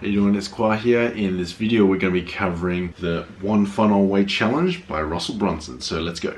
How you doing? It's Khoa here. In this video we're going to be covering the One Funnel Away Challenge by Russel Brunson. So let's go.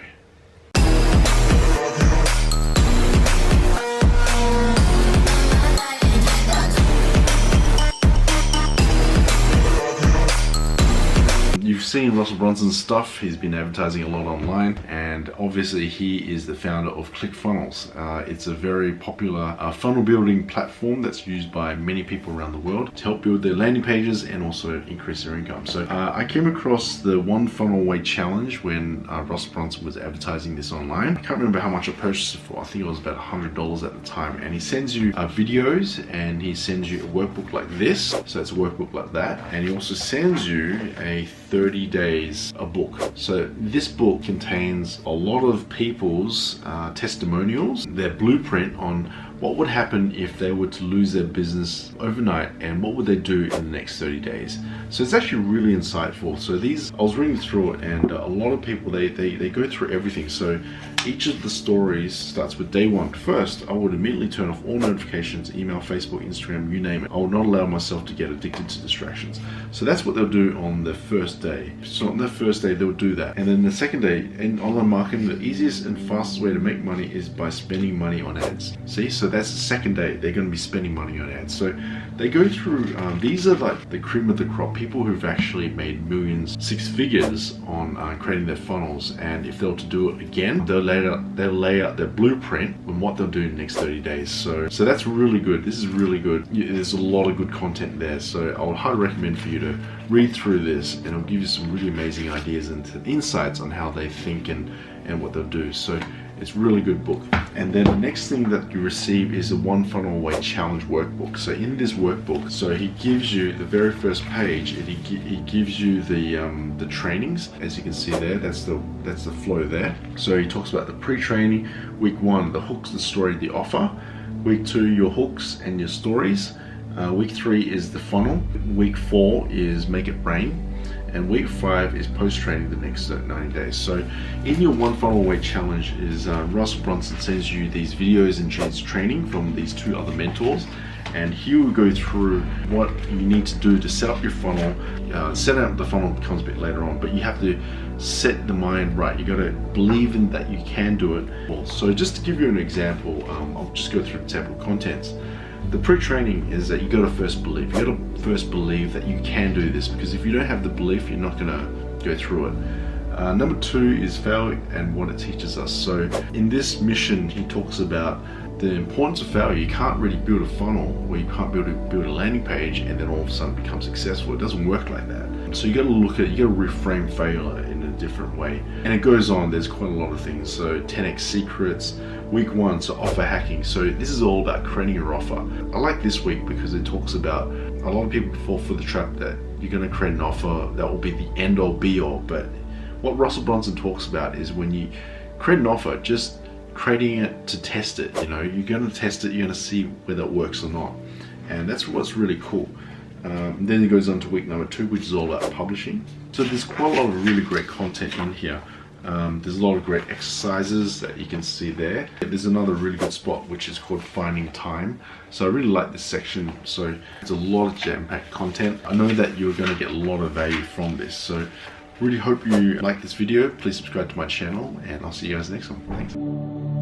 You've seen Russel Brunson's stuff. He's been advertising a lot online, and obviously he is the founder of Clickfunnels. It's a very popular funnel building platform that's used by many people around the world to help build their landing pages and also increase their income. So I came across the One Funnel Away Challenge when Russel Brunson was advertising this online. I can't remember how much I purchased it for. I think it was about $100 at the time. And he sends you videos, and he sends you a workbook like this. So it's a workbook like that. And he also sends you a 30 days a book. So this book contains a lot of people's testimonials, their blueprint on what would happen if they were to lose their business overnight and what would they do in the next 30 days. So it's actually really insightful. So I was reading through it, and a lot of people, they go through everything. So each of the stories starts with day one. First, I would immediately turn off all notifications, email, Facebook, Instagram, you name it. I would not allow myself to get addicted to distractions. So that's what they'll do on the first day. So on the first day, they'll do that. And then the second day, in online marketing, the easiest and fastest way to make money is by spending money on ads. See, so that's the second day. They're going to be spending money on ads. So they go through, these are like the cream of the crop, people who've actually made millions, six figures on creating their funnels. And if they were to do it again, they'll lay out their blueprint on what they'll do in the next 30 days. So that's really good. This is really good. There's a lot of good content there. So I would highly recommend for you to read through this, and it'll give you some really amazing ideas and insights on how they think and what they'll do. So it's a really good book. And then the next thing that you receive is a One Funnel Away Challenge workbook. So in this workbook, so he gives you the very first page, and he gives you the trainings. As you can see there, that's the flow there. So he talks about the pre-training. Week 1, the hooks, the story, the offer. Week 2, your hooks and your stories. Week 3 is the funnel. Week 4 is make it rain. And week 5 is post-training the next 90 days. So in your One Funnel Away Challenge is Russel Brunson sends you these videos and training from these 2 other mentors, and he will go through what you need to do to set up your funnel. Set up the funnel comes a bit later on, but you have to set the mind right. You got to believe in that you can do it. So just to give you an example, I'll just go through the table of contents. The pre-training is that you got to first believe. You got to first believe that you can do this, because if you don't have the belief, you're not going to go through it. Number 2 is failure and what it teaches us. So in this mission, he talks about the importance of failure. You can't really build a funnel, or you can't build a landing page and then all of a sudden become successful. It doesn't work like that. So you got to reframe failure in a different way. And it goes on. There's quite a lot of things. So 10x secrets. Week 1, so offer hacking. So this is all about creating your offer. I like this week because it talks about a lot of people fall for the trap that you're going to create an offer that will be the end all be all. But what Russel Brunson talks about is when you create an offer, just creating it to test it. You know, you're going to test it, you're going to see whether it works or not. And that's what's really cool. Then it goes on to week number 2, which is all about publishing. So there's quite a lot of really great content in here. There's a lot of great exercises that you can see there. There's another really good spot which is called finding time. So I really like this section. So it's a lot of jam-packed content. I know that you're going to get a lot of value from this. So really hope you like this video. Please subscribe to my channel, and I'll see you guys next one. Thanks.